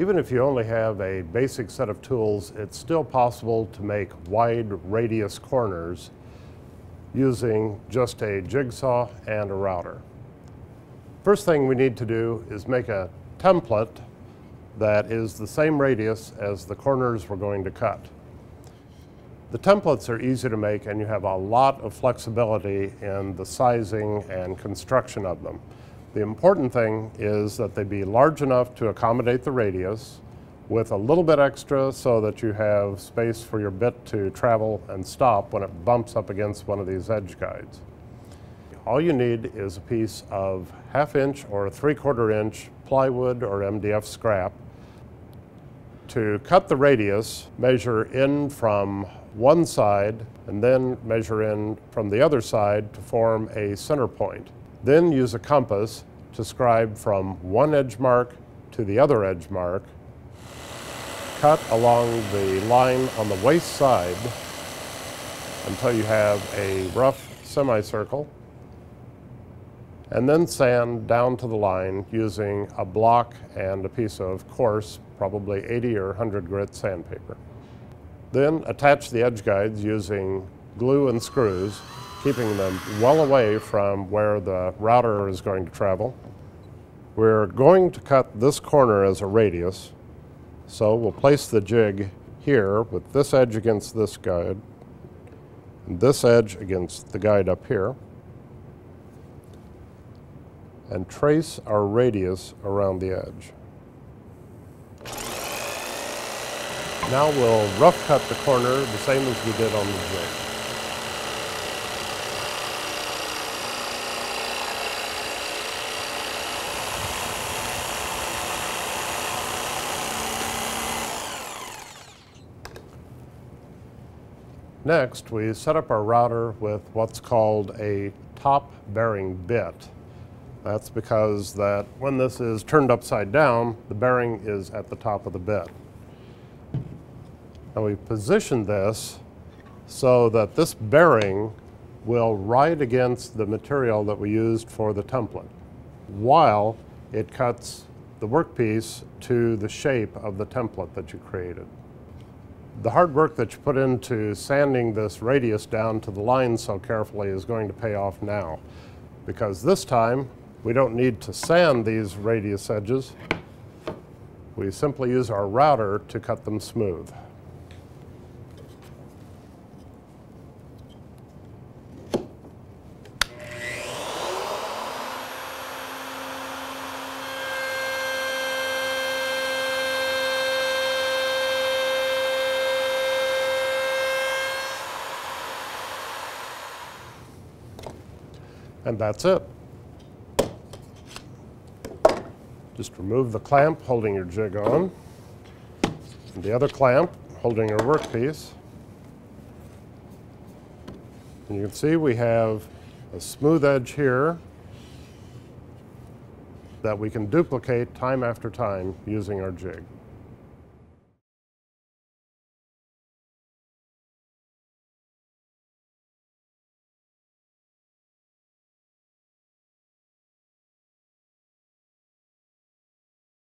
Even if you only have a basic set of tools, it's still possible to make wide radius corners using just a jigsaw and a router. First thing we need to do is make a template that is the same radius as the corners we're going to cut. The templates are easy to make, and you have a lot of flexibility in the sizing and construction of them. The important thing is that they be large enough to accommodate the radius, with a little bit extra so that you have space for your bit to travel and stop when it bumps up against one of these edge guides. All you need is a piece of 1/2 inch or 3/4 inch plywood or MDF scrap. To cut the radius, measure in from one side and then measure in from the other side to form a center point. Then use a compass to scribe from one edge mark to the other edge mark. Cut along the line on the waist side until you have a rough semicircle, and then sand down to the line using a block and a piece of coarse, probably 80 or 100 grit sandpaper. Then attach the edge guides using glue and screws, keeping them well away from where the router is going to travel. We're going to cut this corner as a radius, so we'll place the jig here with this edge against this guide and this edge against the guide up here, and trace our radius around the edge. Now we'll rough cut the corner the same as we did on the jig. Next, we set up our router with what's called a top bearing bit. That's because that when this is turned upside down, the bearing is at the top of the bit. Now we position this so that this bearing will ride against the material that we used for the template, while it cuts the workpiece to the shape of the template that you created. The hard work that you put into sanding this radius down to the line so carefully is going to pay off now, because this time we don't need to sand these radius edges. We simply use our router to cut them smooth. And that's it. Just remove the clamp holding your jig on, and the other clamp holding your workpiece. And you can see we have a smooth edge here that we can duplicate time after time using our jig.